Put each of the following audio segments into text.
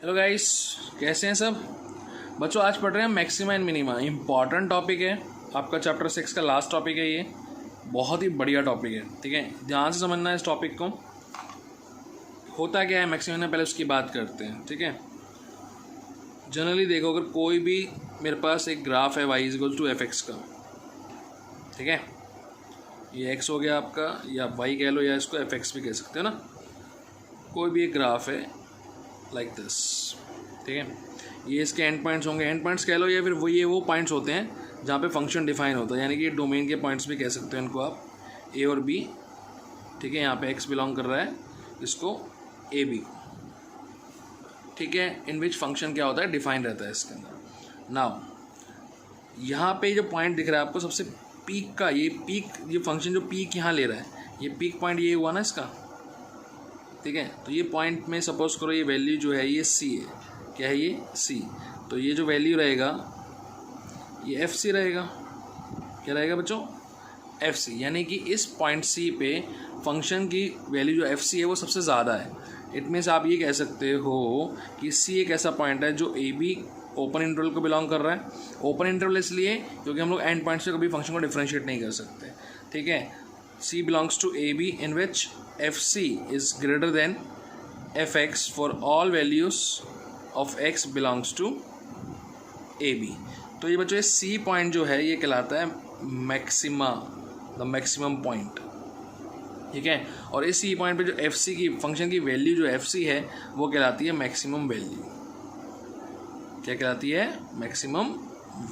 Hello guys, कैसे हैं सब बच्चों। आज पढ़ रहे हैं maxima and minima. Important topic है, आपका चैप्टर 6 का लास्ट टॉपिक है। ये बहुत ही बढ़िया टॉपिक है, ठीक है। ध्यान से समझना है इस टॉपिक को। होता क्या है मैक्सिमा में, पहले उसकी बात करते हैं, ठीक है। जनरली देखो, अगर कोई भी मेरे पास एक ग्राफ है y इक्वल टू fx का, ठीक है। ये x हो गया आपका, या y कह लो, या इसको fx भी कह सकते हो ना। कोई भी एक ग्राफ है लाइक दिस, ठीक है। ये इसके एंड पॉइंट्स होंगे, एंड पॉइंट्स कह लो, या फिर वो पॉइंट्स होते हैं जहाँ पे फंक्शन डिफाइन होता है, यानी कि डोमेन के पॉइंट्स भी कह सकते हैं इनको आप, a और b, ठीक है। यहाँ पे x बिलोंग कर रहा है इसको a b, ठीक है। इन विच फंक्शन क्या होता है, डिफाइन रहता है इसके अंदर। नाउ यहाँ पे जो पॉइंट दिख रहा है आपको सबसे पीक का, ये फंक्शन जो पीक यहाँ ले रहा है, ये पीक पॉइंट ये हुआ ना इसका, ठीक है। तो ये पॉइंट में सपोज करो ये वैल्यू जो है ये c है, क्या है ये c। तो ये जो वैल्यू रहेगा ये fc रहेगा, क्या रहेगा बच्चों, fc। यानी कि इस पॉइंट c पे फंक्शन की वैल्यू जो fc है वो सबसे ज़्यादा है। इट मीन्स आप ये कह सकते हो कि c एक ऐसा पॉइंट है जो a b ओपन इंटरवल को बिलोंग कर रहा है। ओपन इंटरवल इसलिए क्योंकि हम लोग एंड पॉइंट से कभी फंक्शन को डिफरेंशिएट नहीं कर सकते, ठीक है। c belongs to ab in which fc is greater than fx for all values of x belongs to ab। तो ये बच्चों, ये c पॉइंट जो है ये कहलाता है मैक्सिमा, द मैक्सिमम पॉइंट, ठीक है। और इस c पॉइंट पे जो fc की फंक्शन की वैल्यू जो fc है वो कहलाती है मैक्सिमम वैल्यू। क्या कहलाती है, मैक्सिमम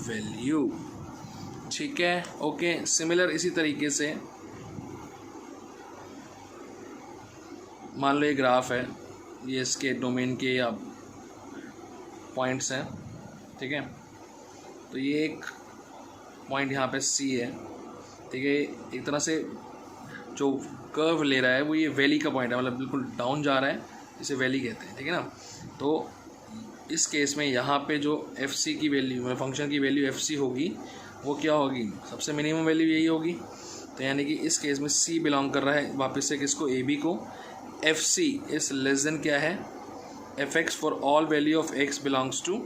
वैल्यू, ठीक है। ओके, सिमिलर इसी तरीके से मान लो ये ग्राफ है, ये इसके डोमेन के या पॉइंट्स हैं, ठीक है। तो ये एक पॉइंट यहाँ पे C है, ठीक है। एक तरह से जो कर्व ले रहा है वो ये वैली का पॉइंट है, मतलब बिल्कुल डाउन जा रहा है, इसे वैली कहते हैं, ठीक है ना। तो इस केस में यहाँ पे जो fc की वैल्यू, फंक्शन की वैल्यू fc होगी, वो क्या होगी, सबसे मिनिमम वैल्यू यही होगी। तो यानी कि इस केस में c बिलोंग कर रहा है वापस से किसको, ab को। fc इज लेस देन क्या है, fx for all value of x belongs to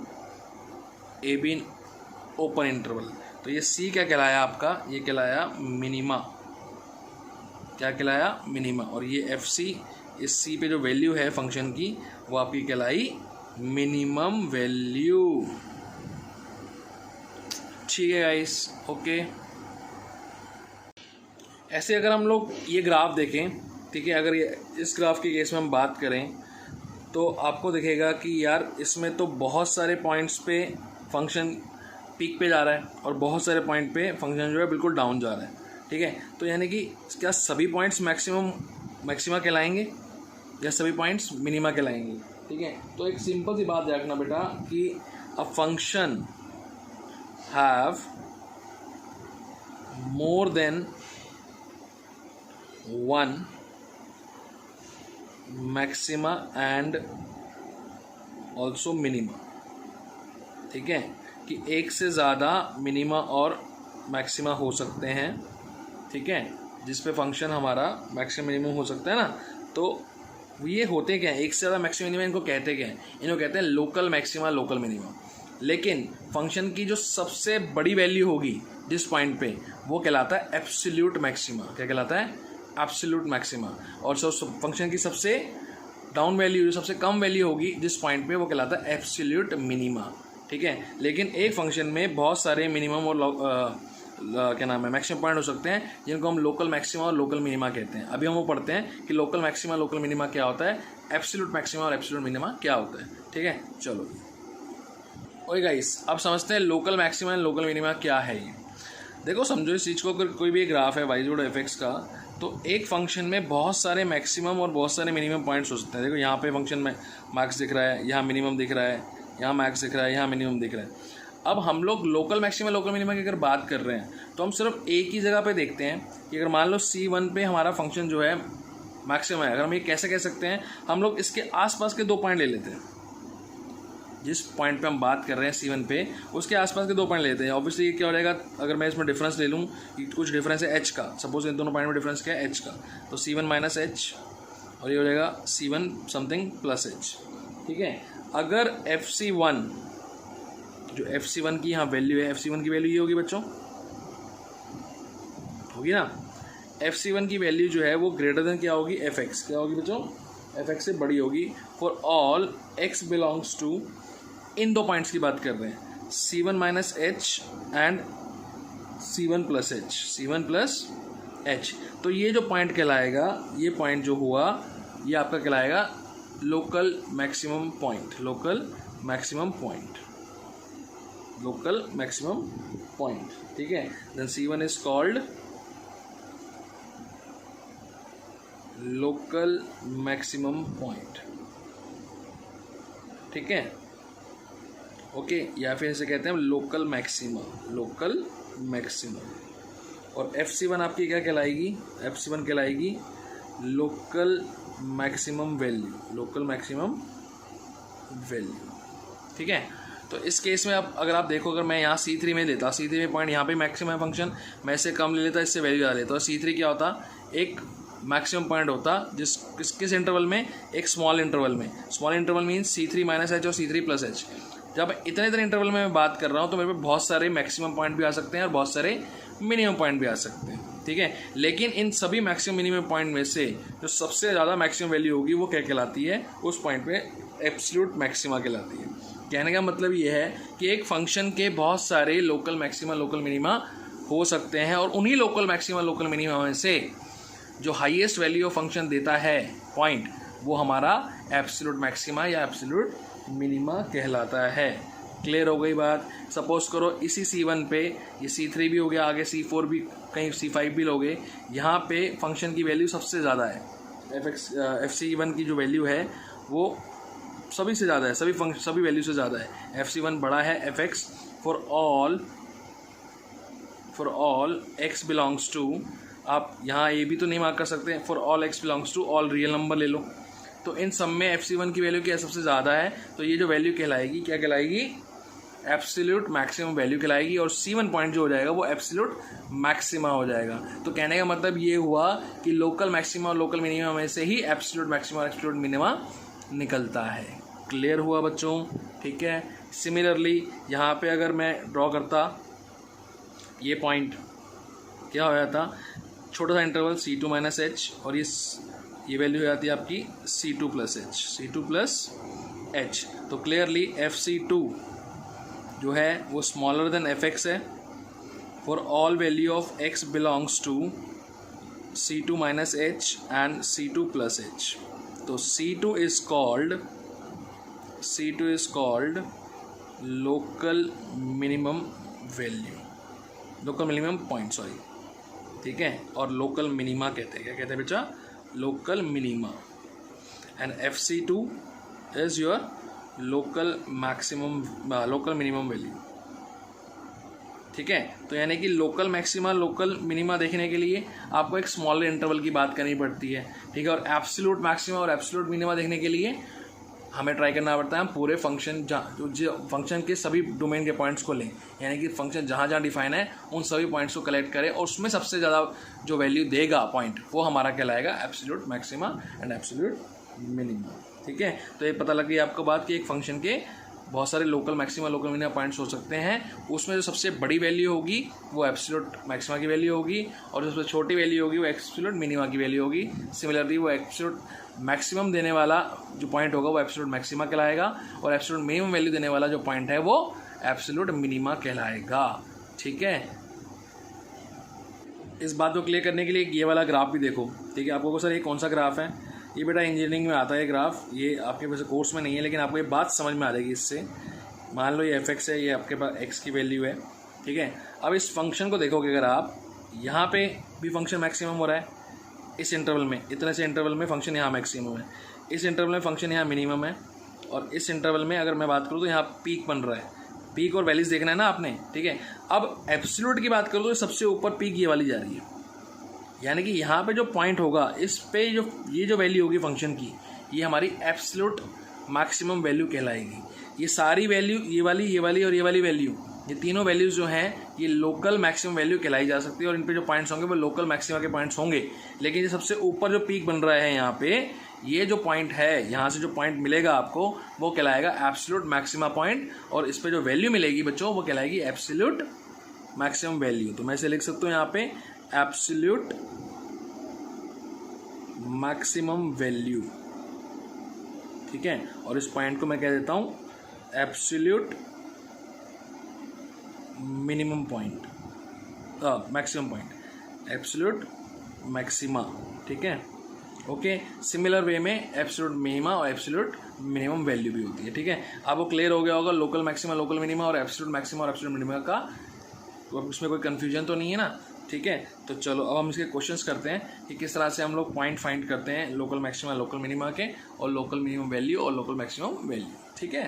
ab in open interval. तो ये c क्या कहलाया आपका, ये कहलाया मिनिमा, क्या कहलाया, मिनिमा। और ये fc, इस c पे जो वैल्यू है फंक्शन की वो आपकी कहलाई मिनिमम वैल्यू, ठीक है गाइस। ओके, ऐसे अगर हम लोग ये ग्राफ देखें, ठीक है, अगर ये इस ग्राफ के केस में हम बात करें तो आपको दिखेगा कि यार इसमें तो बहुत सारे पॉइंट्स पे फंक्शन पीक पे जा रहा है और बहुत सारे पॉइंट पे फंक्शन जो है बिल्कुल डाउन जा रहा है, ठीक है। तो यानी कि क्या सभी पॉइंट्स मैक्सिमा कहलाएंगे या सभी पॉइंट्स मिनिमा कहलाएंगे, ठीक है। तो एक सिंपल सी बात रखना बेटा कि a function have more than one maxima and also minima, ठीक है। कि एक से ज़्यादा मिनिमा और मैक्सिमा हो सकते हैं, ठीक है, जिस पे फंक्शन हमारा मैक्सिमम मिनिमम हो सकता है ना। तो ये होते क्या है, एक से ज़्यादा मैक्सिमम मिनिमम, इनको कहते क्या हैं, इनको कहते हैं लोकल मैक्सिमा, लोकल मिनिमा। लेकिन फंक्शन की जो सबसे बड़ी वैल्यू होगी जिस पॉइंट पे, वो कहलाता है एब्सोल्यूट मैक्सिमा। क्या कहलाता है, एब्सोल्यूट मैक्सिमा। और फंक्शन की सबसे डाउन वैल्यू, जो सबसे कम वैल्यू होगी जिस पॉइंट पे, वो कहलाता है एब्सोल्यूट मिनिमा, ठीक है। लेकिन एक फंक्शन में बहुत सारे मिनिमम और क्या नाम है, मैक्सिमम पॉइंट हो सकते हैं, जिनको हम लोकल मैक्सिमा और लोकल मिनिमा कहते हैं। अभी हम वो पढ़ते हैं कि लोकल मैक्सिमा, लोकल मिनिमा क्या होता है, एब्सोल्यूट मैक्सिमा और एब्सोल्यूट मिनिमा क्या होता है, ठीक है। चलो ओए गाइस, अब समझते हैं local maxima and local minima क्या है। ये देखो, समझो इस चीज़ को, अगर कोई भी ग्राफ है y इक्वल टू fx का, तो एक फंक्शन में बहुत सारे मैक्सिमम और बहुत सारे मिनिमम पॉइंट्स हो सकते हैं। देखो यहाँ पे फंक्शन में मैक्स दिख रहा है, यहाँ मिनिमम दिख रहा है, यहाँ मैक्स दिख रहा है, यहाँ मिनिमम दिख रहा है। अब हम लोग लोकल मैक्सिमा, लोकल मिनिमा की अगर बात कर रहे हैं तो हम सिर्फ एक ही जगह पे देखते हैं कि अगर मान लो C1 पे हमारा फंक्शन जो है मैक्सिमम है, अगर हम ये कैसे कह सकते हैं, हम लोग इसके आसपास के दो पॉइंट ले लेते हैं। जिस पॉइंट पे हम बात कर रहे हैं C1 पे, उसके आसपास के दो पॉइंट लेते हैं। ऑब्वियसली क्या हो जाएगा, अगर मैं इसमें डिफरेंस ले लूँ, कुछ डिफरेंस है h का, सपोज इन दोनों पॉइंट में डिफरेंस क्या है, h का, तो C1 माइनस h और ये हो जाएगा C1 समथिंग प्लस h, ठीक है। अगर FC1 जो FC1 की यहाँ वैल्यू है, FC1 की वैल्यू ये होगी बच्चों, होगी ना। FC1 की वैल्यू जो है वो ग्रेटर देन क्या होगी, fx, क्या होगी बच्चों, fx से बड़ी होगी for all x belongs to, इन दो पॉइंट्स की बात कर रहे हैं, C1 minus H and C1 plus H, C1 plus H. तो ये जो पॉइंट कहलाएगा, ये पॉइंट जो हुआ ये आपका कहलाएगा local maximum point, local maximum point, local maximum point, ठीक है। Then C1 is called local maximum point, ठीक है, ओके। या फिर इसे कहते हैं लोकल मैक्सिमा, लोकल मैक्सिमम। और FC1 आपकी क्या कहलाएगी, FC1 कहलाएगी local maximum value, local maximum value, ठीक है। तो इस केस में अब अगर आप देखो, अगर मैं यहाँ C3 में लेता, C3 में पॉइंट यहाँ पे मैक्सिमम है फंक्शन, मैं इससे कम ले लेता, इससे वैल्यू ज़्यादा लेता, तो C3 क्या होता, एक मैक्सिमम पॉइंट होता जिस किस इंटरवल में, एक स्मॉल इंटरवल में। Small interval means C3 minus H और C3 प्लस एच। जब इतने इंटरवल में मैं बात कर रहा हूँ तो मेरे पे बहुत सारे मैक्सिमम पॉइंट भी आ सकते हैं और बहुत सारे मिनिमम पॉइंट भी आ सकते हैं, ठीक है। लेकिन इन सभी मैक्सिमम मिनिमम पॉइंट में से जो सबसे ज़्यादा मैक्सिमम वैल्यू होगी वो क्या कहलाती है, उस पॉइंट पे एब्सोल्यूट मैक्सिमा कहलाती है। कहने का मतलब ये है कि एक फंक्शन के बहुत सारे लोकल मैक्सिमा लोकल मिनिमा हो सकते हैं और उन्हीं लोकल मैक्सिमा लोकल मिनिमा में से जो हाईएस्ट वैल्यू ऑफ फंक्शन देता है पॉइंट, वो हमारा एब्सोल्यूट मैक्सिमा या एब्सोल्यूट मिनिमा कहलाता है। क्लियर हो गई बात। सपोज करो इसी C1 पे ये C3 भी हो गया, आगे C4 भी, कहीं C5 भी लोगे, यहाँ पे फंक्शन की वैल्यू सबसे ज़्यादा है, FC1 की जो वैल्यू है वो सभी से ज़्यादा है, सभी वैल्यू से ज़्यादा है। FC1 बड़ा है fx for all x belongs to, आप यहाँ ये भी तो नहीं मार्क कर सकते, for all x belongs to all real number ले लो। तो इन सब में FC1 की वैल्यू क्या सबसे ज़्यादा है, तो ये जो वैल्यू कहलाएगी क्या कहलाएगी, एब्सोल्यूट मैक्सिमम वैल्यू कहलाएगी और C1 पॉइंट जो हो जाएगा वो एब्सोल्यूट मैक्सिमा हो जाएगा। तो कहने का मतलब ये हुआ कि लोकल मैक्सिमा और लोकल मिनिमा में से ही एब्सोल्यूट मैक्सिमा और एब्सोल्यूट मिनिमा निकलता है। क्लियर हुआ बच्चों, ठीक है। सिमिलरली यहाँ पे अगर मैं ड्रॉ करता ये पॉइंट, क्या हो जाता, छोटा सा इंटरवल C2 माइनस एच और ये वैल्यू हो जाती है आपकी C2 plus h, C2 plus H. तो क्लियरली FC2 जो है वो स्मॉलर देन fx है for all value of x belongs to C2 minus H and C2 plus H. तो C2 is called local minimum value, local minimum point, sorry, ठीक है। और local minima कहते हैं, क्या कहते हैं बच्चा, local minima. And FC2 is your local maximum, local minimum value, ठीक है। तो यानी कि लोकल मैक्सिमा लोकल मिनिमा देखने के लिए आपको एक स्मॉलर इंटरवल की बात करनी पड़ती है, ठीक है। और एब्सोल्यूट मैक्सिमा और एब्सोल्यूट मिनिमा देखने के लिए हमें ट्राई करना पड़ता है हम पूरे फंक्शन जो फंक्शन के सभी डोमेन के पॉइंट्स को लें, यानी कि फंक्शन जहाँ जहाँ डिफाइन है उन सभी पॉइंट्स को कलेक्ट करें और उसमें सबसे ज़्यादा जो वैल्यू देगा पॉइंट वो हमारा कहलाएगा absolute maxima and absolute minima, ठीक है। तो ये पता लग गई आपको बात कि एक फंक्शन के बहुत सारे local maxima local minima points हो सकते हैं, उसमें जो सबसे बड़ी वैल्यू होगी वो एब्सोल्यूट मैक्सिमा की वैल्यू होगी और जो सबसे छोटी वैल्यू होगी वो एब्सोल्यूट मिनिमा की वैल्यू होगी। सिमिलरली वो एब्सोल्यूट मैक्सिमम देने वाला जो पॉइंट होगा वो एब्सोल्यूट मैक्सिमा कहलाएगा और एब्सोल्यूट मिनिमम वैल्यू देने वाला जो पॉइंट है वो एब्सोल्यूट मिनिमा कहलाएगा, ठीक है। इस बात को क्लियर करने के लिए ये वाला ग्राफ भी देखो, ठीक है। आपको सर ये कौन सा ग्राफ है, ये बेटा इंजीनियरिंग में आता है ग्राफ, ये आपके वैसे कोर्स में नहीं है लेकिन आपको ये बात समझ में आ जाएगी इससे। मान लो ये fx है, ये आपके पास x की वैल्यू है, ठीक है। अब इस फंक्शन को देखोगे अगर आप, यहाँ पे भी फंक्शन मैक्सिमम हो रहा है इस इंटरवल में, इतने से इंटरवल में फंक्शन यहाँ मैक्सिमम है, इस इंटरवल में फंक्शन यहाँ मिनिमम है और इस इंटरवल में अगर मैं बात करूँ तो यहाँ पीक बन रहा है, पीक और वैल्यूज देखना है ना आपने, ठीक है। अब एब्सोल्यूट की बात करूँ तो सबसे ऊपर पीक ये वाली जा रही है, यानी कि यहाँ पे जो पॉइंट होगा इस पे ये जो वैल्यू होगी फंक्शन की ये हमारी एब्सोल्यूट मैक्सिमम वैल्यू कहलाएगी। ये सारी वैल्यू ये वाली और ये वाली वैल्यू ये तीनों वैल्यूज़ जो हैं ये लोकल मैक्सिमम वैल्यू कहलाई जा सकती है, और इन पे जो पॉइंट्स होंगे वो लोकल मैक्सिमा के पॉइंट्स होंगे। लेकिन ये सबसे ऊपर जो पीक बन रहा है यहाँ पे, ये जो पॉइंट है, यहाँ से जो पॉइंट मिलेगा आपको वो कहलाएगा एब्सोल्यूट मैक्सिमा पॉइंट, और इस पे जो वैल्यू मिलेगी बच्चों वो कहलाएगी एब्सोल्यूट मैक्सिमम वैल्यू। तो मैं इसे लिख सकता हूँ यहाँ पे एब्सोल्यूट मैक्सिमम वैल्यू, ठीक है। और इस पॉइंट को मैं कह देता हूँ absolute minimum point, maximum point, absolute maxima, ठीक है। ओके, सिमिलर वे में एब्सोल्यूट मिनिमा और एब्सोल्यूट मिनिमम वैल्यू भी होती है, ठीक है। आपको क्लियर हो गया होगा लोकल मैक्सिमा, लोकल मिनिमा और एब्सोल्यूट मैक्सिमा और एब्सोल्यूट मिनिमा का, तो उसमें कोई कन्फ्यूजन तो नहीं है ना, ठीक है। तो चलो अब हम इसके क्वेश्चंस करते हैं कि किस तरह से हम लोग पॉइंट फाइंड करते हैं लोकल मैक्सिमा, लोकल मिनिमा के, और लोकल मिनिमम वैल्यू और लोकल मैक्सिमम वैल्यू, ठीक है।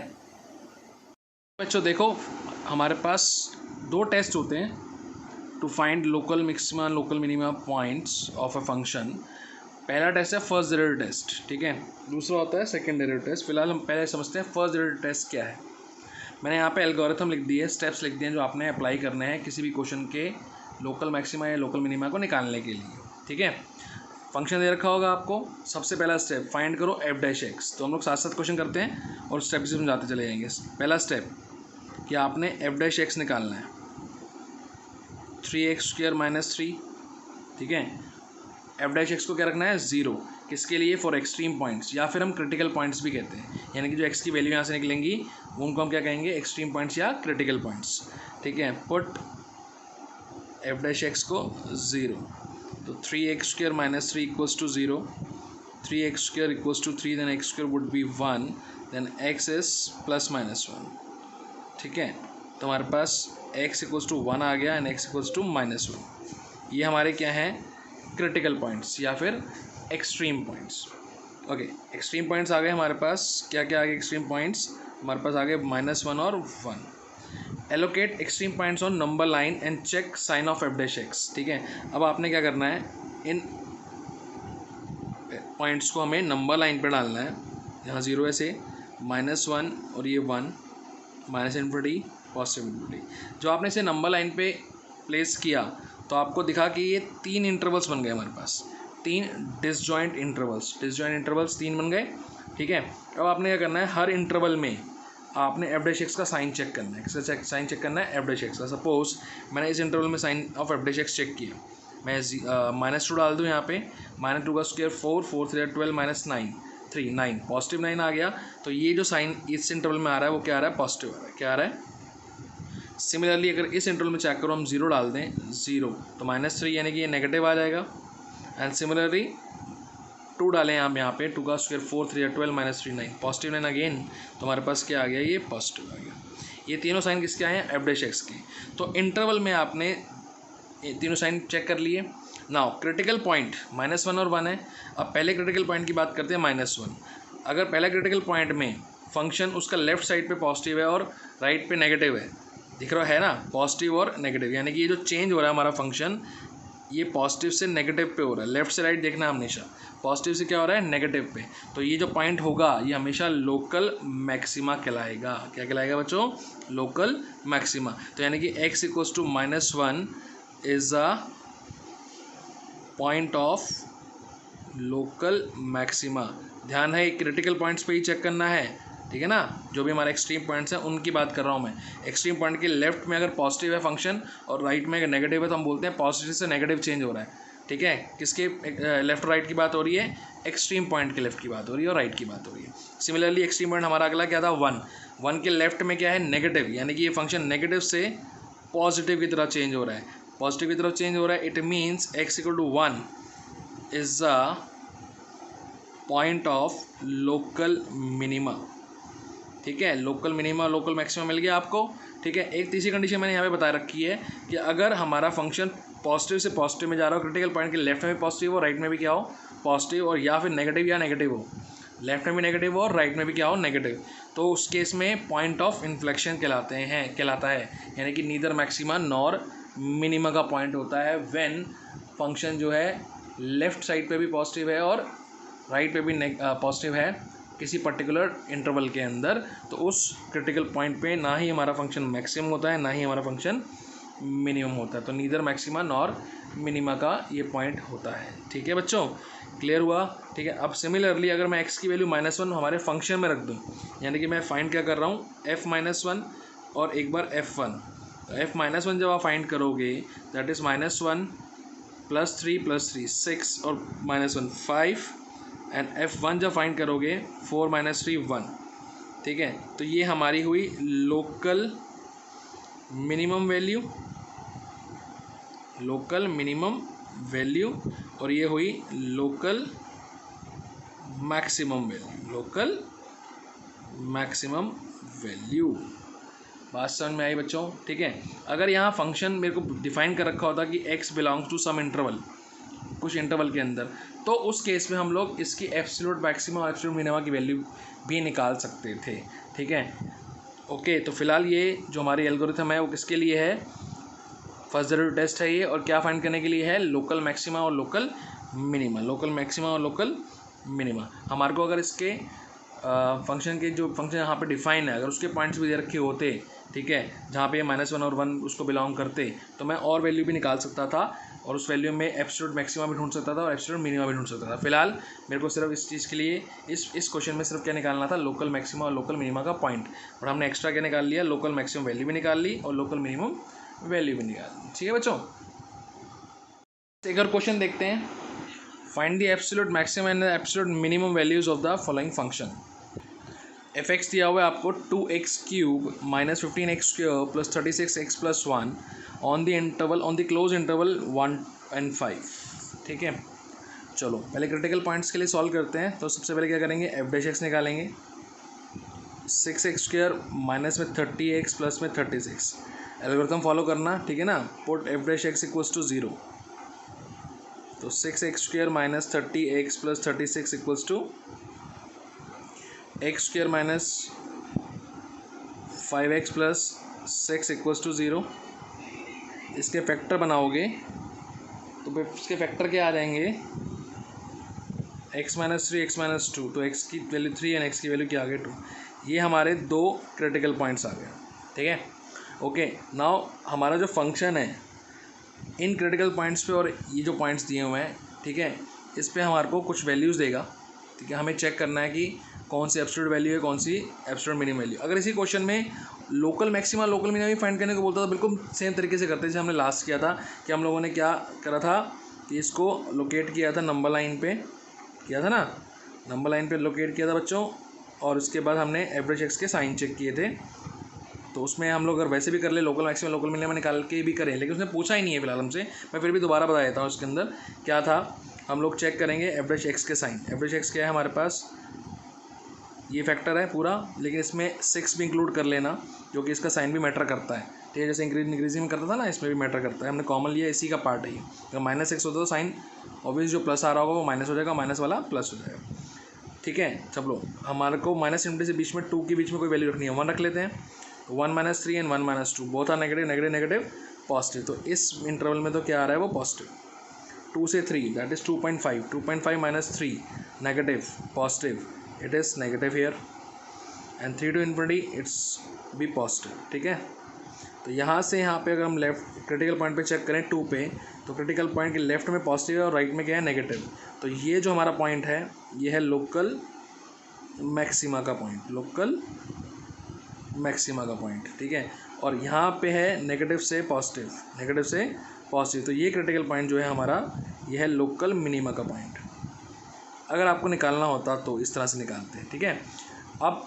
बच्चों देखो, हमारे पास दो टेस्ट होते हैं to find local maxima local minima points of a function. पहला टेस्ट है फर्स्ट डेरिवेटिव टेस्ट, ठीक है। दूसरा होता है सेकंड डेरिवेटिव टेस्ट। फिलहाल हम पहले समझते हैं फर्स्ट डेरिवेटिव टेस्ट क्या है। मैंने यहाँ पे एल्गोरिथम लिख दिए, स्टेप्स लिख दिए जो आपने अप्लाई करने हैं किसी भी क्वेश्चन के लोकल मैक्सिमा या लोकल मिनिमा को निकालने के लिए, ठीक है। फंक्शन दे रखा होगा आपको, सबसे पहला स्टेप फाइंड करो एफ डैश एक्स। तो हम लोग साथ साथ क्वेश्चन करते हैं और स्टेप से समझाते चले जाएंगे। पहला स्टेप कि आपने एफ डैश एक्स निकालना है, 3x² - 3, ठीक है। एफ डैश एक्स को क्या रखना है 0, किसके लिए, फॉर एक्सट्रीम पॉइंट्स, या फिर हम क्रिटिकल पॉइंट्स भी कहते हैं, यानी कि जो एक्स की वैल्यू यहाँ से निकलेंगी उनको हम क्या कहेंगे, एक्सट्रीम पॉइंट्स या क्रिटिकल पॉइंट्स, ठीक है। पुट एफ डैश एक्स को 0, तो 3x² - 3 = 0, 3x² = 3, then x² would be 1, then x is +-1, ठीक है। तो हमारे पास x = 1 आ गया एंड x = -1। ये हमारे क्या हैं, क्रिटिकल पॉइंट्स या फिर extreme points. Okay, extreme points आ गए हमारे पास। क्या क्या आ गए एक्सट्रीम पॉइंट्स हमारे पास आ गए, -1 और 1। Allocate extreme points on number line and check sign of f dash x, ठीक है। अब आपने क्या करना है, इन पॉइंट्स को हमें नंबर लाइन पे डालना है। यहाँ 0 है से -1 और ये 1, -∞, +∞। जो आपने इसे नंबर लाइन पे प्लेस किया तो आपको दिखा कि ये 3 इंटरवल्स बन गए हमारे पास, 3 डिसजॉइंट इंटरवल्स 3 बन गए, ठीक है। अब आपने क्या करना है, हर इंटरवल में आपने एफ डैश एक्स का साइन चेक करना है। किसका साइन चेक करना है, एफ डैश एक्स का। सपोज मैंने इस इंटरवल में sign of f dash x check किया, मैं -2 डाल दूँ यहाँ पे, -2 का स्क्वायर 4, 4 3 12 -9, 3 9, +9 आ गया। तो ये जो साइन इस इंटरवल में आ रहा है वो क्या आ रहा है, पॉजिटिव आ रहा है। क्या आ रहा है, सिमिलरली अगर इस इंटरवल में चेक करो हम 0 डाल दें, 0, तो -3 यानी कि ये नेगेटिव आ जाएगा। एंड सिमिलरली 2 डालें हम यहाँ पे, 2 का स्क्वायर 4 3 12 -3 9, +9 अगेन, तो हमारे पास क्या आ गया, ये पॉजिटिव आ गया। ये तीनों साइन किसके आए हैं, एफ डैश एक्स के। तो इंटरवल में आपने ये तीनों साइन चेक कर लिए। नाउ क्रिटिकल पॉइंट -1 और 1 है। अब पहले क्रिटिकल पॉइंट की बात करते हैं, -1। अगर पहले क्रिटिकल पॉइंट में फंक्शन उसका लेफ्ट साइड पे पॉजिटिव है और राइट पे नेगेटिव है, दिख रहा है ना, पॉजिटिव और नेगेटिव, यानी कि ये जो चेंज हो रहा है हमारा फंक्शन, ये पॉजिटिव से नेगेटिव पे हो रहा है। लेफ्ट से राइट देखना हमेशा, पॉजिटिव से क्या हो रहा है, नेगेटिव पे। तो ये जो पॉइंट होगा ये हमेशा लोकल मैक्सिमा कहलाएगा। क्या कहलाएगा बच्चों, लोकल मैक्सिमा। तो यानी कि x = -1 is a point of local maxima. ध्यान है, क्रिटिकल पॉइंट्स पे ही चेक करना है, ठीक है ना। जो भी हमारे एक्सट्रीम पॉइंट्स हैं उनकी बात कर रहा हूँ मैं। एक्सट्रीम पॉइंट के लेफ्ट में अगर पॉजिटिव है फंक्शन और राइट में अगर नेगेटिव है तो हम बोलते हैं पॉजिटिव से नेगेटिव चेंज हो रहा है, ठीक है। किसके लेफ्ट राइट की बात हो रही है, एक्सट्रीम पॉइंट के लेफ्ट की बात हो रही है और राइट की बात हो रही है। सिमिलरली एक्सट्रीम पॉइंट हमारा अगला क्या था, 1 के लेफ्ट में क्या है, नेगेटिव, यानी कि ये फंक्शन नेगेटिव से पॉजिटिव की तरफ चेंज हो रहा है, पॉजिटिव की तरफ चेंज हो रहा है। It means x = 1 is a point of local minima, ठीक है। लोकल मिनिमा लोकल मैक्सिमा मिल गया आपको, ठीक है। एक तीसरी कंडीशन मैंने यहाँ पे बता रखी है कि अगर हमारा फंक्शन पॉजिटिव से पॉजिटिव में जा रहा हो, क्रिटिकल पॉइंट के लेफ्ट में भी पॉजिटिव हो, राइट में भी क्या हो, पॉजिटिव, और या फिर नेगेटिव या नेगेटिव हो, लेफ्ट में भी नेगेटिव हो और राइट में भी क्या हो, नेगेटिव, तो उस केस में पॉइंट ऑफ इन्फ्लेक्शन कहलाता है, यानी कि नीदर मैक्सिमा नॉर मिनिमा का पॉइंट होता है व्हेन फंक्शन जो है लेफ्ट साइड पे भी पॉजिटिव है और राइट पे भी पॉजिटिव है, किसी पर्टिकुलर इंटरवल के अंदर, तो उस क्रिटिकल पॉइंट पे ना ही हमारा फंक्शन मैक्सिमम होता है ना ही हमारा फंक्शन मिनिमम होता है। तो नीदर मैक्सिमा नॉर मिनिमा का ये पॉइंट होता है। ठीक है बच्चों, क्लियर हुआ? ठीक है। अब सिमिलरली अगर मैं x की वैल्यू -1 हमारे फंक्शन में रख दूँ, यानी कि मैं फाइंड क्या कर रहा हूँ, f-1 और एक बार f1। तो f-1 जब आप फाइंड करोगे दैट इज़ -1 +3 + 3 6 और -1 5, एंड f1 जब फाइंड करोगे 4 - 3 1। ठीक है, तो ये हमारी हुई लोकल मिनिमम वैल्यू और ये हुई लोकल मैक्सिमम वैल्यू। बात समझ में आई बच्चों? ठीक है। अगर यहाँ फंक्शन मेरे को डिफाइन कर रखा होता कि x belongs to some interval, कुछ इंटरवल के अंदर, तो उस केस में हम लोग इसकी एब्सोल्यूट मैक्सिमा और एब्सोल्यूट मिनिमा की वैल्यू भी निकाल सकते थे। ठीक है, ओके। तो फिलहाल ये जो हमारी एल्गोरिथम है वो किसके लिए है, फर्स्ट डेरिवेटिव टेस्ट है ये, और क्या फाइंड करने के लिए है, लोकल मैक्सिमा और लोकल मिनिमा। हमारे को अगर इसके फंक्शन के जो फंक्शन यहाँ पे डिफाइन है, अगर उसके पॉइंट्स भी दे रखे होते, ठीक है, जहाँ पे -1 और 1 उसको बिलोंग करते, तो मैं और वैल्यू भी निकाल सकता था और उस वैल्यू में एब्सोल्यूट मैक्सिमा भी ढूंढ सकता था और एब्सोल्यूट मिनिमा भी ढूंढ सकता था। फिलहाल मेरे को सिर्फ इस चीज़ के लिए इस क्वेश्चन में सिर्फ क्या निकालना था, लोकल मैक्सिमा और लोकल मिनिमा का पॉइंट, और हमने एक्स्ट्रा क्या निकाल लिया, लोकल मैक्सिमम वैल्यू भी निकाल ली और लोकल मिनिमम वैल्यू भी निकाल ली। ठीक है बच्चों, एक और क्वेश्चन देखते हैं। Find the absolute maximum and absolute minimum values of the following function. f(x) दिया हुआ है आपको 2x³ - 15x² + 36x + 1 on the close interval 1 and 5। ठीक है, चलो पहले क्रिटिकल पॉइंट्स के लिए सॉल्व करते हैं। तो सबसे पहले क्या करेंगे, f'(x) निकालेंगे, 6x² माइनस में 30x प्लस में 36, एल्गोरिथम फॉलो करना। ठीक है ना, पुट f'(x) = 0। तो 6x² - 30x + 36 = x² - 5x + 6 = 0। इसके फैक्टर बनाओगे तो इसके फैक्टर क्या आ जाएंगे, x - 3 x - 2, तो x की वैल्यू 3 एंड x की वैल्यू क्या आ गई 2। ये हमारे दो क्रिटिकल पॉइंट्स आ गए। ठीक है, ओके। नाउ हमारा जो फंक्शन है इन क्रिटिकल पॉइंट्स पे और ये जो पॉइंट्स दिए हुए हैं, ठीक है, इस पे हमारे को कुछ वैल्यूज़ देगा। ठीक है, हमें चेक करना है कि कौन सी एब्सोल्यूट वैल्यू है, कौन सी एब्सोल्यूट मिनिमम वैल्यू। अगर इसी क्वेश्चन में local maxima local minimum find करने को बोलता था, बिल्कुल सेम तरीके से करते जैसे हमने लास्ट किया था कि हम लोगों ने क्या करा था कि इसको लोकेट किया था नंबर लाइन पे, किया था ना, नंबर लाइन पे लोकेट किया था बच्चों, और उसके बाद हमने एवरेज एक्स के साइन चेक किए थे। तो उसमें हम लोग अगर वैसे भी कर ले, लोकल मैक्सिमम लोकल मिनिमम निकाल के भी करें, लेकिन उसने पूछा ही नहीं है फिलहाल हमसे, मैं फिर भी दोबारा बता देता हूँ। उसके अंदर क्या था, हम लोग चेक करेंगे एवरेज एक्स के साइन। एवरेज एक्स क्या है हमारे पास, ये फैक्टर है पूरा, लेकिन इसमें 6 भी इंक्लूड कर लेना, जो कि इसका साइन भी मैटर करता है। ठीक है, जैसे इंक्रीजिंग में करता था ना, इसमें भी मैटर करता है। हमने कॉमन लिया, इसी का पार्ट है ये। अगर -6 होता तो साइन ऑब्वियसली जो प्लस आ रहा होगा वो माइनस हो जाएगा, माइनस वाला प्लस हो जाएगा। ठीक है, चलो हमारे को -∞ से बीच में 2 के बीच में कोई वैल्यू रखनी है, 1 रख लेते हैं। 1 - 3 and 1 - 2 both are negative, negative negative positive. तो इस इंटरवल में तो क्या आ रहा है वो पॉजिटिव। 2 से 3 that is 2.5, 2.5 - 3 negative, positive, it is negative here, and 3 to infinity it's be positive. ठीक है, तो यहाँ से यहाँ पे अगर हम लेफ्ट क्रिटिकल पॉइंट पे चेक करें 2 पे, तो क्रिटिकल पॉइंट के लेफ्ट में पॉजिटिव है और राइट में क्या है, नेगेटिव। तो ये जो हमारा पॉइंट है ये है लोकल मैक्सिमा का पॉइंट, लोकल मैक्सिमा का पॉइंट। ठीक है, और यहाँ पे है नेगेटिव से पॉजिटिव, नेगेटिव से पॉजिटिव, तो ये क्रिटिकल पॉइंट जो है हमारा ये है लोकल मिनिमा का पॉइंट। अगर आपको निकालना होता तो इस तरह से निकालते हैं। ठीक है, अब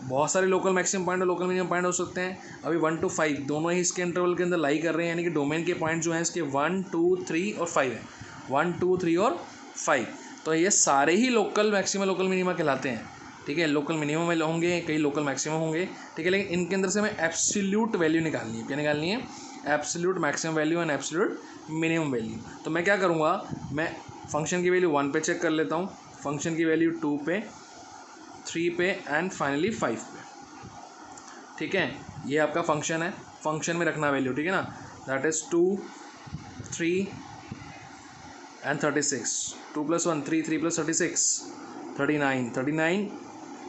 बहुत सारे लोकल मैक्सिमम पॉइंट और लोकल मिनिमम पॉइंट हो सकते हैं। अभी 1 to 5 दोनों ही इसके इंटरवल के अंदर लाई कर रहे हैं, यानी कि डोमेन के पॉइंट जो हैं इसके 1 2 3 और 5 है, 1 2 3 और 5। तो ये सारे ही लोकल मैक्सिमम लोकल मिनिमा कहलाते हैं। ठीक है, लोकल मिनिमम में होंगे, कई लोकल मैक्सिमम होंगे। ठीक है, लेकिन इनके अंदर से हमें एब्सोल्यूट वैल्यू निकालनी है। क्या निकालनी है, absolute maximum value and absolute minimum value. तो मैं क्या करूँगा, मैं फंक्शन की वैल्यू 1 पे चेक कर लेता हूँ, फंक्शन की वैल्यू 2 पे, 3 पे एंड फाइनली 5 पे। ठीक है, ये आपका फंक्शन है, फंक्शन में रखना वैल्यू। ठीक है ना, दैट इज़ 2 3 एंड 36, 2 + 1 3, 3 + 36 39, 39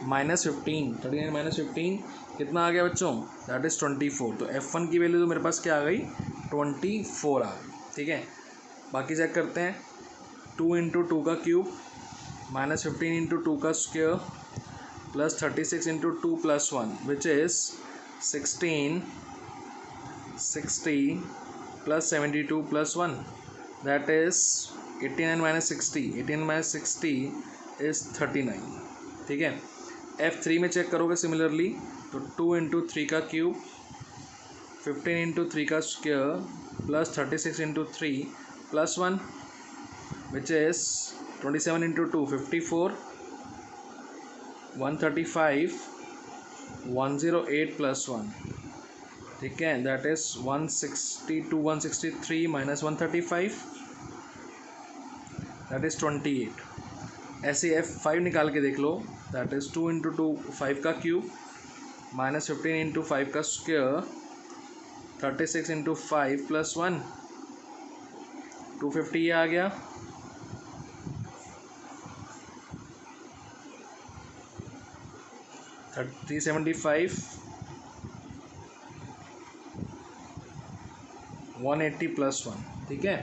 -15, 39 - 15 कितना आ गया बच्चों, दैट इज़ 24। तो F1 की वैल्यू तो मेरे पास क्या आ गई, 24 आ गई। ठीक है, बाकी चेक करते हैं। 2 × 2 का क्यूब -15 × 2 का square plus 36 × 2 + 1 which is 16, 60 + 72 + 1 that is 89 - 60, 89 - 60 is 39। ठीक है, F3 में चेक करोगे सिमिलरली, तो 2 × 3 का क्यूब 15 × 3 का स्क्वायर प्लस 36 × 3 + 1 विच इज़ 27 × 2 54, 135, 108 + 1। ठीक है, दैट इज़ 162, 163 - 135 दैट इज़ 28। ऐसे F5 निकाल के देख लो, दैट इज़ 2 × 2 5 का क्यूब -15 × 5 का स्क्वायर 36 × 5 + 1 250 ये आ गया। थर्टी 375, 180 + 1। ठीक है,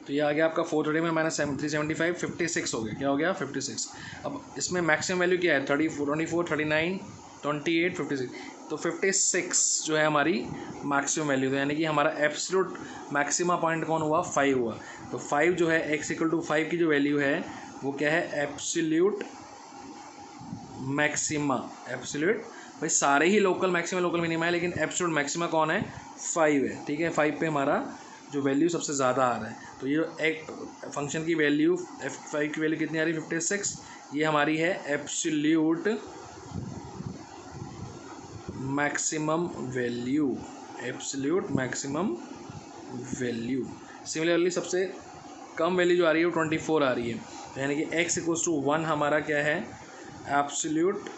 तो ये आ गया आपका 430 में -375 56 हो गया। क्या हो गया, 56। अब इसमें मैक्सिमम वैल्यू क्या है, 30, 24, 39, 28, 56। तो 56 जो है हमारी मैक्सिमम वैल्यू, तो यानी कि हमारा एब्सोल्यूट मैक्सिमा पॉइंट कौन हुआ, 5 हुआ। तो 5 जो है x = 5 की जो वैल्यू है वो क्या है, एब्सोल्यूट मैक्सिमा। एब्सोल्यूट, भाई सारे ही लोकल मैक्सिमा लोकल मिनिमा है, लेकिन एब्सोल्यूट मैक्सिमा कौन है, 5 है। ठीक है, 5 पे हमारा जो वैल्यू सबसे ज़्यादा आ रहा है। तो ये एक फंक्शन की वैल्यू F5 की वैल्यू कितनी आ रही है, 56। ये हमारी है absolute maximum value, absolute maximum value. Similarly सबसे कम वैल्यू जो आ रही है वो 24 आ रही है, यानी कि x = 1 हमारा क्या है, एब्सोल्यूट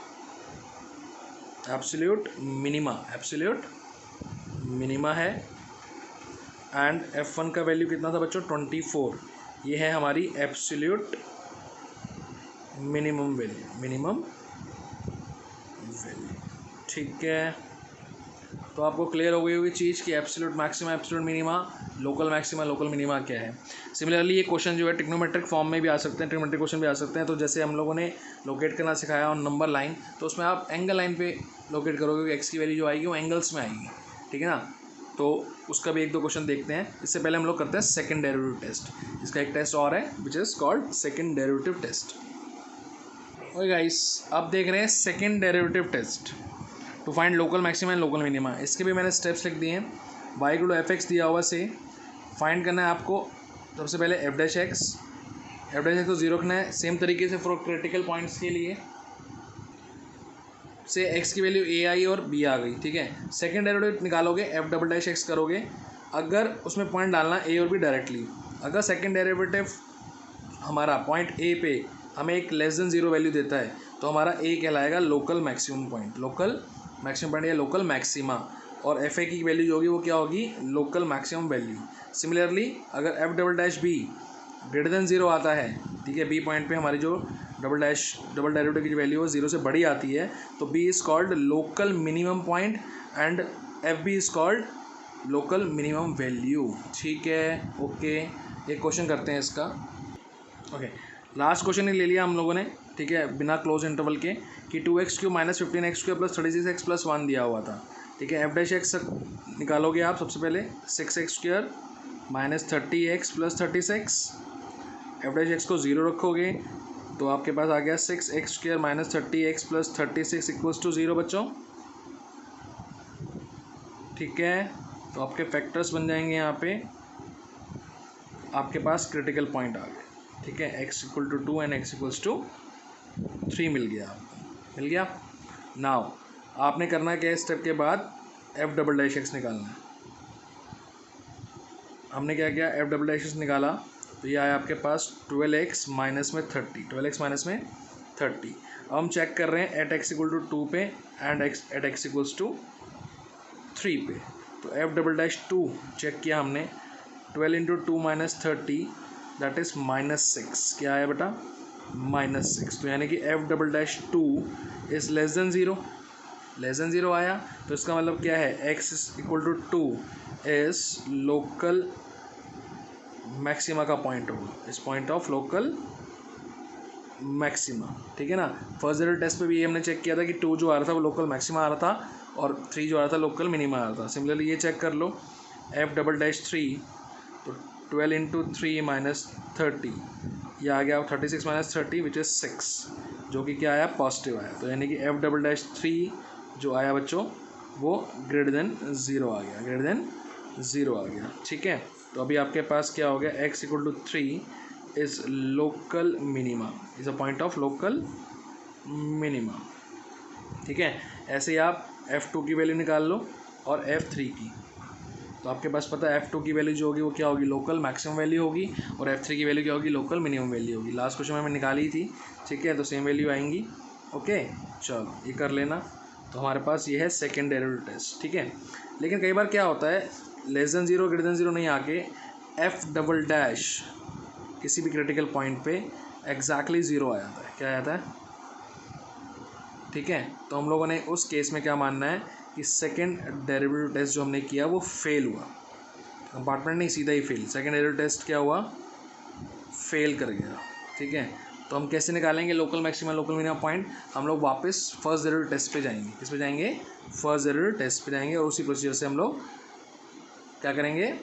मिनिमा है। एंड F1 का वैल्यू कितना था बच्चों, 24। ये है हमारी एब्सोल्यूट मिनिमम वैल्यू। ठीक है, तो आपको क्लियर हो गई होगी चीज़ कि absolute maxima, absolute minima, local maxima, local minima क्या है। सिमिलरली ये क्वेश्चन जो है ट्रिग्नोमेट्रिक फॉर्म में भी आ सकते हैं, ट्रिग्नोमेट्रिक क्वेश्चन भी आ सकते हैं। तो जैसे हम लोगों ने लोकेट करना सिखाया ऑन नंबर लाइन, तो उसमें आप एंगल लाइन पे लोकेट करोगे कि एक्स की वैल्यू जो आएगी वो एंगल्स में आएगी। ठीक है ना, तो उसका भी 1-2 क्वेश्चन देखते हैं। इससे पहले हम लोग करते हैं सेकेंड डेरिवेटिव टेस्ट। इसका एक टेस्ट और है which is called second derivative test. Okay guys, अब देख रहे हैं second derivative test to find local maxima and local minima. इसके भी मैंने स्टेप्स लिख दिए हैं। y = f(x) दिया हुआ से फाइंड करना है आपको। सबसे पहले f'(x) को 0 रखना है। सेम तरीके से फॉर क्रिटिकल पॉइंट्स के लिए से x की वैल्यू a आई और b आ गई। ठीक है, सेकेंड डेरिवेटिव निकालोगे, f'(x) करोगे। अगर उसमें पॉइंट डालना a और b डायरेक्टली, अगर सेकेंड डेरिवेटिव हमारा पॉइंट a पे हमें एक <0 वैल्यू देता है, तो हमारा a कहलाएगा local maximum point, local maximum point या लोकल मैक्सिमा। और fa की वैल्यू जो होगी वो क्या होगी, लोकल मैक्सिमम वैल्यू। सिमिलरली अगर f'(b) <0 आता है, ठीक है, b पॉइंट पे हमारी जो डबल डेरिवेटिव की वैल्यू 0 से बड़ी आती है, तो b is called local minimum point and fb is called local minimum value. ठीक है, ओके, एक क्वेश्चन करते हैं इसका। ओके, लास्ट क्वेश्चन ही ले लिया हम लोगों ने, ठीक है, बिना क्लोज इंटरवल के, कि 2x³ - 15x² + 36x + 1 दिया हुआ था। ठीक है, f'(x) निकालोगे आप सबसे पहले, 6x² - 30x + 36। f'(x) को 0 रखोगे तो आपके पास आ गया 6x² - 30x + 36 = 0 बच्चों। ठीक है, तो आपके फैक्टर्स बन जाएंगे यहाँ पे, आपके पास क्रिटिकल पॉइंट आ गए। ठीक है, x = 2 एंड x = 3 मिल गया आपको, मिल गया। नाउ आपने करना क्या है, स्टेप के बाद f'(x) निकालना है। हमने क्या किया, f'(x) निकाला तो ये आया आपके पास 12x - 30, 12x - 30। अब हम चेक कर रहे हैं एट x = 2 पे एंड एट x = 3 पे। तो f'(2) चेक किया हमने, 12 × 2 - 30 दैट इज़ -6। क्या आया बेटा, -6, तो यानी कि f"(2) is less than zero आया। तो इसका मतलब क्या है, x = 2 इज़ लोकल मैक्सिमा का पॉइंट होगा, इस पॉइंट ऑफ लोकल मैक्सिमा। ठीक है ना। फर्स्ट डेरिवेटिव टेस्ट पे भी ये हमने चेक किया था कि 2 जो आ रहा था वो लोकल मैक्सिमा आ रहा था और 3 जो आ रहा था लोकल मिनिमा आ रहा था। सिमिलरली ये चेक कर लो, f"(3), तो 12 × 3 - 30, ये आ गया 36 - 30 विच इज़ 6, जो कि क्या आया, पॉजिटिव आया। तो यानी कि f"(3) जो आया बच्चों वो >0 आ गया, >0 आ गया। ठीक है। तो अभी आपके पास क्या हो गया, x = 3 is local minima, is a point of local minima. ठीक है। ऐसे ही आप f2 की वैल्यू निकाल लो और f3 की। तो आपके पास पता है f2 की वैल्यू जो होगी वो क्या होगी, लोकल मैक्सिमम वैल्यू होगी, और f3 की वैल्यू क्या होगी, लोकल मिनिमम वैल्यू होगी। लास्ट क्वेश्चन में मैंने निकाली थी। ठीक है। तो सेम वैल्यू आएंगी। ओके, चलो ये कर लेना। तो हमारे पास ये है सेकेंड डेरिवेटिव टेस्ट। ठीक है। लेकिन कई बार क्या होता है, <0 > 0 नहीं आके f" किसी भी क्रिटिकल पॉइंट पे एग्जैक्टली 0 आ जाता है। क्या आ जाता है? ठीक है। तो हम लोगों ने उस केस में क्या मानना है कि सेकेंड डेरिवेटिव टेस्ट जो हमने किया वो फेल हुआ, कंपार्टमेंट नहीं, सीधा ही फेल। सेकेंड डेरिवेटिव टेस्ट क्या हुआ, फेल कर गया। ठीक है। तो हम कैसे निकालेंगे local maximum local minimum point, हम लोग वापस फर्स्ट डेरिवेटिव टेस्ट पे जाएंगे। किस पे जाएंगे, फर्स्ट डेरिवेटिव टेस्ट पे जाएंगे, और उसी प्रोसीजर से हम लोग क्या करेंगे,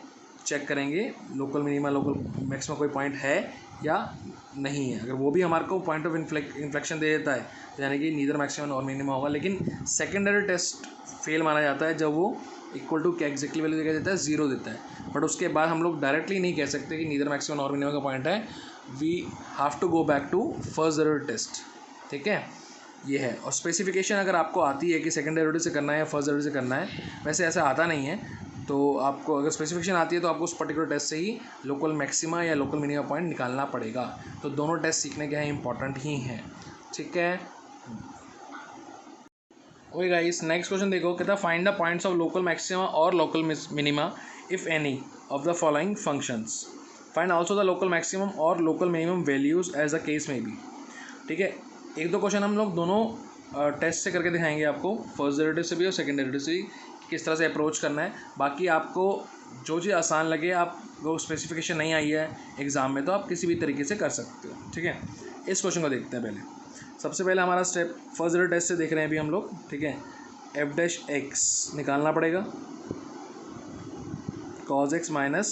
चेक करेंगे लोकल मिनिमा लोकल मैक्सिमम कोई पॉइंट है या नहीं है। अगर वो भी हमारे को पॉइंट ऑफ इन्फ्लेक्शन दे देता है तो यानी कि नीदर मैक्सिमम और मिनिमम होगा। लेकिन सेकेंडरी टेस्ट फेल माना जाता है जब वो इक्वल टू क्या एग्जैक्टली वैल्यू क्या देता है, 0 देता है। बट उसके बाद हम लोग डायरेक्टली नहीं कह सकते कि नीदर मैक्सिमम और मिनिमम का पॉइंट है, we have to go back to first derivative test. ठीक है, ये है। और स्पेसिफिकेशन अगर आपको आती है कि सेकेंड डेरिवेटिव से करना है या फर्स्ट डेरिवेटिव से करना है, वैसे ऐसा आता नहीं है, तो आपको अगर स्पेसिफिकेशन आती है तो आपको उस पर्टिकुलर टेस्ट से ही लोकल मैक्सिमा या लोकल मिनिमम पॉइंट निकालना पड़ेगा। तो दोनों टेस्ट सीखने के हैं, इंपॉर्टेंट ही हैं। ठीक है। ओके गाइस, नेक्स्ट क्वेश्चन देखो, कहता है find the points of local maxima और local minima if any of the following functions. Find also the local maximum और local minimum values as the case में बी। ठीक है। एक दो क्वेश्चन हम लोग दोनों टेस्ट से करके दिखाएंगे आपको, फर्स्ट डेरिवेटिव से भी और सेकंड डेरिवेटिव से भी, किस तरह से अप्रोच करना है। बाकी आपको जो चीज़ आसान लगे, आप वो स्पेसिफिकेशन नहीं आई है एग्ज़ाम में तो आप किसी भी तरीके से कर सकते हो। ठीक है। इस क्वेश्चन को देखते हैं। पहले सबसे पहले हमारा स्टेप फर्स्ट डेरिवेटिव टेस्ट से देख रहे हैं अभी हम लोग। ठीक है। f' निकालना पड़ेगा, cos x minus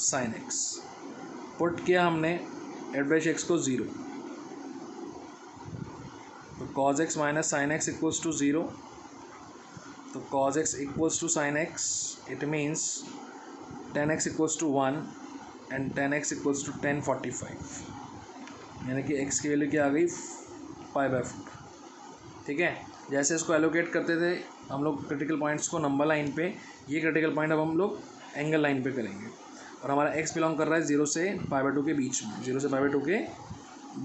sin x। Put किया हमने f' को 0, तो cos x minus sin x equals to 0। तो cos x equals to sin x, it means tan x equals to 1 and tan x equals to 1045, यानी कि x की value क्या आ गई, π/4। ठीक है। जैसे इसको एलोकेट करते थे हम लोग क्रिटिकल पॉइंट्स को नंबर लाइन पे, ये क्रिटिकल पॉइंट अब हम लोग एंगल लाइन पे करेंगे। और हमारा x बिलोंग कर रहा है 0 से π/2 के बीच में, 0 से π/2 के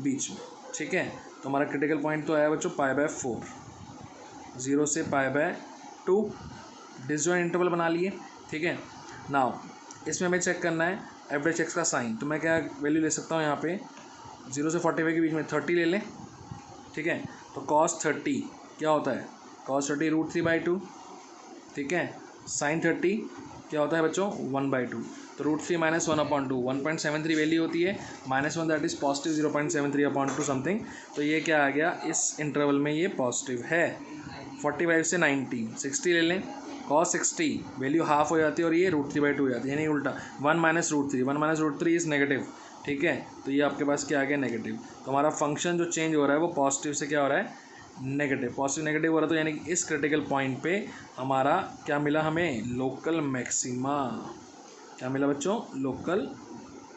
बीच में। ठीक है। तो हमारा क्रिटिकल पॉइंट तो आया बच्चों π/4, 0 से π/2, डिसजॉइंट इंटरवल बना लिए। ठीक है। नाउ इसमें हमें चेक करना है f' का साइन, तो मैं क्या वैल्यू ले सकता हूँ यहाँ पे, 0 से 45 के बीच में 30 ले लें। ठीक है। तो cos 30 क्या होता है, cos 30 √3/2। ठीक है। sin 30 क्या होता है बच्चों, 1/2। तो √3 - 1/2, 1.73 वैल्यू होती है, -1 दैट इज़ पॉजिटिव 0.73/2 समथिंग। तो ये क्या आ गया, इस इंटरवल में ये पॉजिटिव है। 45 से 90, 60 ले लें। cos 60 वैल्यू हाफ हो जाती है और ये √3/2 हो जाती है, यानी उल्टा 1 - √3, 1 - √3 इज़ नेगेटिव। ठीक है। तो ये आपके पास क्या आ गया, नेगेटिव। तो हमारा फंक्शन जो चेंज हो रहा है वो पॉजिटिव से क्या हो रहा है, नेगेटिव। पॉजिटिव नेगेटिव हो रहा है, तो यानी कि इस क्रिटिकल पॉइंट पे हमारा क्या मिला, हमें लोकल मैक्सिमा। क्या मिला बच्चों, लोकल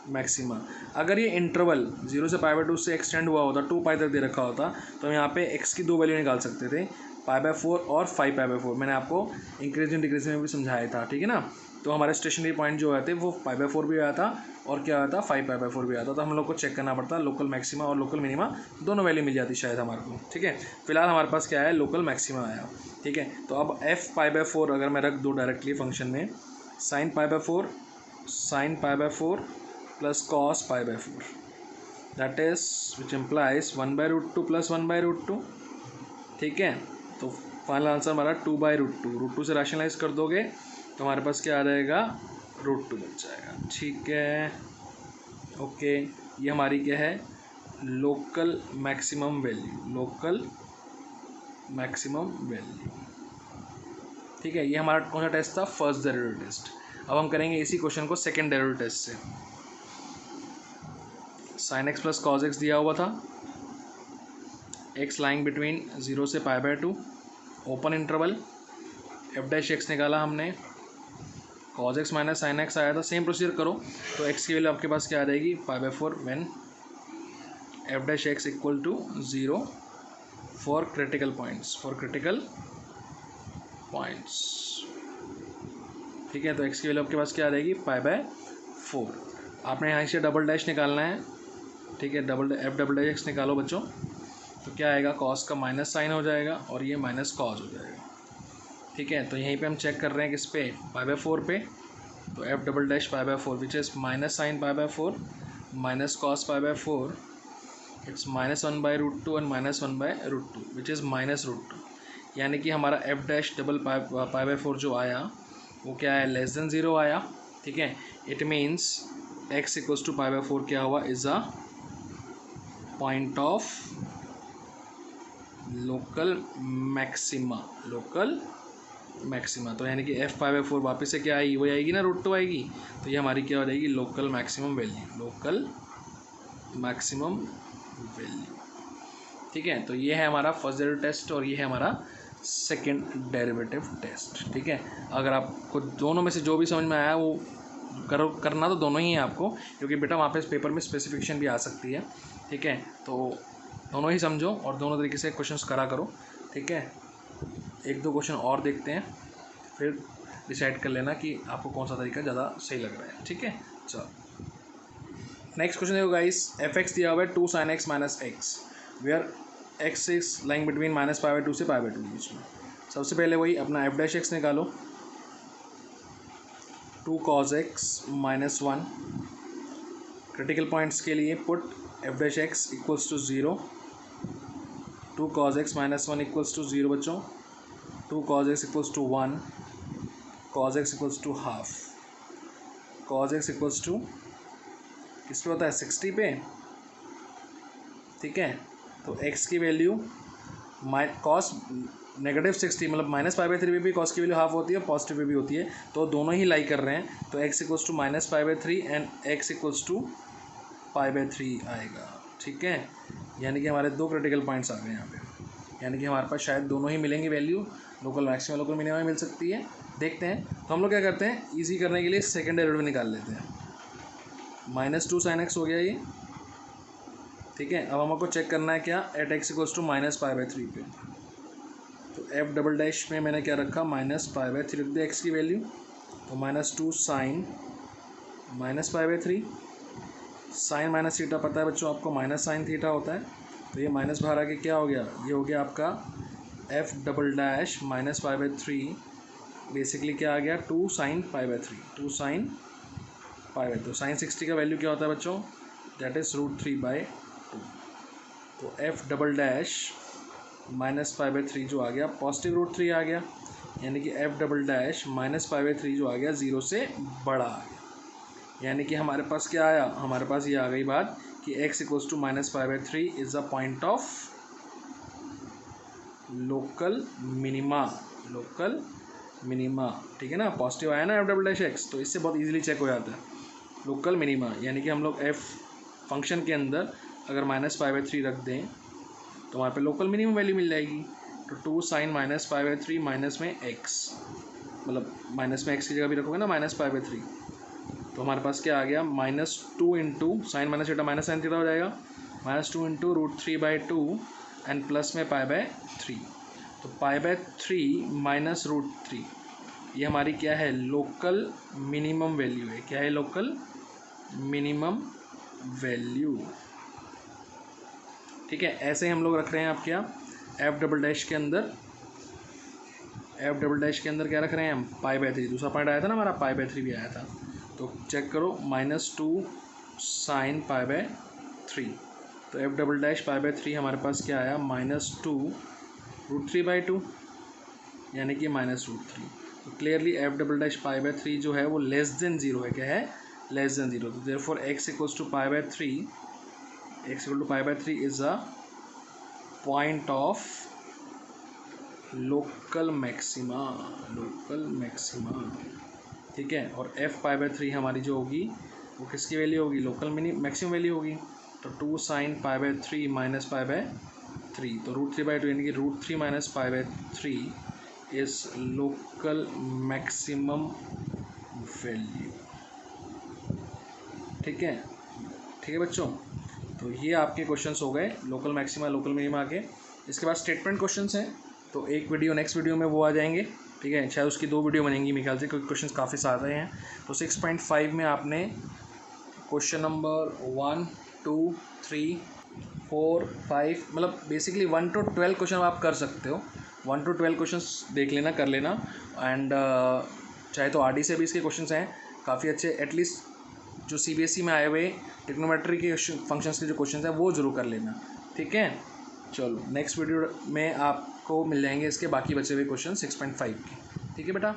मैक्सिमा। अगर ये इंटरवल 0 से π/2 से एक्सटेंड हुआ होता, 2π तक दे रखा होता, तो हम यहाँ पे x की दो वैल्यू निकाल सकते थे, π/4 और 5π/4। मैंने आपको इंक्रीजिंग डिक्रीजिंग में भी समझाया था। ठीक है ना। तो हमारे स्टेशनरी पॉइंट जो आए थे वो π/4 भी आया था और क्या आया था, 5π/4 भी आया था। तो हम लोग को चेक करना पड़ता लोकल मैक्सिमा और लोकल मिनिमा दोनों वैल्यू मिल जाती शायद हमारे को। ठीक है। फिलहाल हमारे पास क्या है, लोकल मैक्सिमा आया। ठीक है। तो अब f π/4 अगर मैं रख दूँ डायरेक्टली फंक्शन में, sin π/4 plus cos π/4, that is which implies 1/√2 plus 1/√2। ठीक है, तो फाइनल आंसर हमारा 2/√2। √2 से रैशनलाइज कर दोगे तो हमारे पास क्या आ जाएगा, √2 बच जाएगा। ठीक है, ओके, ये हमारी क्या है, local maximum value, local maximum value. ठीक है, ये हमारा कौन सा टेस्ट था, फर्स्ट डेरिवेटिव टेस्ट। अब हम करेंगे इसी क्वेश्चन को सेकंड डेरिवेटिव टेस्ट से। sin x plus cos x दिया हुआ था, x लाइंग बिटवीन 0 से π/2, open interval, f dash x निकाला हमने, cos x minus sin x आया था। सेम प्रोसीजर करो तो x की वैल्यू आपके पास क्या आ जाएगी, π/4 when f dash x equal to 0 for critical points, for critical points. ठीक है, तो x की वैल्यू आपके पास क्या आ जाएगी, π/4। आपने यहाँ से डबल डैश निकालना है। ठीक है, f डबल डैश x निकालो बच्चों, तो क्या आएगा, cos का माइनस साइन हो जाएगा और ये माइनस cos हो जाएगा। ठीक है, तो यहीं पे हम चेक कर रहे हैं किस पे, π/4 पे, तो f double dash π/4 which is minus sine π/4 minus cos π/4, it's minus 1/√2 and minus 1/√2 which is minus √2। यानी कि हमारा f डैश डबल π/4 जो आया वो क्या है, लेस देन 0 आया। ठीक है, it means x equals to π/4 क्या हुआ, is a point of local maxima, local maxima. तो यानी कि f π/4 वापस से क्या आएगी, वही आएगी ना, √2 आएगी। तो ये हमारी क्या हो जाएगी, local maximum value, local maximum value. ठीक है, तो ये है हमारा फर्स्ट डेरिवेटिव टेस्ट और ये है हमारा सेकंड डेरिवेटिव टेस्ट। ठीक है, अगर आपको दोनों में से जो भी समझ में आया वो करना तो दोनों ही है आपको, क्योंकि बेटा वहाँ पे पेपर में स्पेसिफिकेशन भी आ सकती है। ठीक है, तो दोनों ही समझो और दोनों तरीके से क्वेश्चंस करा करो। ठीक है, एक दो क्वेश्चन और देखते हैं, फिर डिसाइड कर लेना कि आपको कौन सा तरीका ज़्यादा सही लग रहा है। ठीक है, चलो नेक्स्ट क्वेश्चन देखो गाइस, f(x) दिया हुआ है 2 sin x minus x, where x is lying between minus π/2 से π/2 बीच में। सबसे पहले वही अपना f डैश x निकालो, 2 cos x minus 1, critical points के लिए put f dash x equals to 0, 2 cos x minus 1 equals to 0 बच्चों, 2 cos x equals to 1, cos x equals to half, cos x equals to किस पे होता है, 60 पे। ठीक है, तो x की वैल्यू cos -60 मतलब माइनस π/3 पे भी cos की वैल्यू हाफ होती है, पॉजिटिव पे भी होती है, तो दोनों ही लाई कर रहे हैं। तो x equals to minus π/3 and x equals to π/3 आएगा। ठीक है, यानी कि हमारे दो क्रिटिकल पॉइंट्स आ गए यहाँ पे, यानी कि हमारे पास शायद दोनों ही मिलेंगी value, local maximum local minimum मिल सकती है। देखते हैं, तो हम लोग क्या करते हैं, ईजी करने के लिए सेकेंड डेरिवेटिव निकाल लेते हैं। -2 sin x हो गया ये। ठीक है, अब हमको चेक करना है क्या, at x equals to minus π/3 पे, तो f डबल डैश में मैंने क्या रखा, माइनस π/3 रख दिया x की वैल्यू, तो -2 sin minus π/3, sine minus theta पता है बच्चों आपको, माइनस साइन थीटा होता है, तो ये माइनस बाहर आके क्या हो गया, ये हो गया आपका f double dash minus π/3, basically क्या आ गया, 2 sin π/3, 2 sin π/3। तो साइन 60 का वैल्यू क्या होता है बच्चों, दैट इज़ √3/2। तो f डबल डैश माइनस π/3 जो आ गया, पॉजिटिव √3 आ गया, यानी कि f डबल डैश माइनस π/3 जो आ गया 0 से बड़ा आ गया। यानी कि हमारे पास क्या आया, हमारे पास ये आ गई बात कि x equals to minus π/3 is a point of local minima, local minima. ठीक है ना, पॉजिटिव आया ना f डबल डैश x, तो इससे बहुत इजीली चेक हो जाता है लोकल मिनिमा। यानी कि हम लोग f फंक्शन के अंदर अगर माइनस π/3 रख दें तो हमारे पे लोकल मिनिमम वैल्यू मिल जाएगी। तो 2 sin माइनस π/3 माइनस में x, मतलब माइनस में x की जगह भी रखोगे ना माइनस π/3, तो हमारे पास क्या आ गया, -2 into sine minus theta minus sine theta हो जाएगा, -2 इंटू √3/2 एंड प्लस में π/3, तो π/3 माइनस √3, ये हमारी क्या है, लोकल मिनिमम वैल्यू है। क्या है, लोकल मिनिमम वैल्यू। ठीक है, ऐसे ही हम लोग रख रहे हैं आप क्या, f डबल डैश के अंदर, f डबल डैश के अंदर क्या रख रहे हैं हम, π/3, दूसरा पॉइंट आया था ना हमारा, π/3 भी आया था, तो चेक करो, -2 sin π/3 तो F double dash pi by 3 हमारे पास क्या आया -2√3/2 यानी कि -√3। तो clearly F double dash pi by 3 जो है वो लेस देन 0 है। क्या है? Less than 0। तो therefore x equals to pi by 3, x equal to pi by 3 is a point of local maxima, local maxima. ठीक है, और f पाई बाई 3 हमारी जो होगी वो किसकी वैल्यू होगी? लोकल मैक्सिमम वैल्यू होगी। तो 2 sin pi by 3 minus pi by 3, तो √3/2 यानी कि √3 minus pi by 3 is local maximum value. ठीक है, ठीक है बच्चों। तो ये आपके क्वेश्चंस हो गए लोकल मैक्सिमा लोकल मिनिमा के। इसके बाद स्टेटमेंट क्वेश्चंस हैं, तो एक वीडियो नेक्स्ट वीडियो में वो आ जाएंगे। ठीक है, शायद उसकी 2 वीडियो बनेंगी मेरे ख्याल से, क्योंकि क्वेश्चंस काफ़ी सारे हैं। तो 6.5 में आपने क्वेश्चन नंबर 1, 2, 3, 4, 5 मतलब बेसिकली 1 to 12 क्वेश्चन आप कर सकते हो। 1 to 12 क्वेश्चंस देख लेना, कर लेना। एंड चाहे तो आरडी से भी इसके क्वेश्चंस हैं काफ़ी अच्छे। एटलीस्ट जो सीबीएसई में आए हुए ट्रिग्नोमेट्री के फंक्शंस के जो क्वेश्चंस हैं वो जरूर कर लेना। ठीक है, चलो नेक्स्ट वीडियो में आपको मिल जाएंगे इसके बाकी बचे हुए क्वेश्चन 6.5 के। ठीक है बेटा।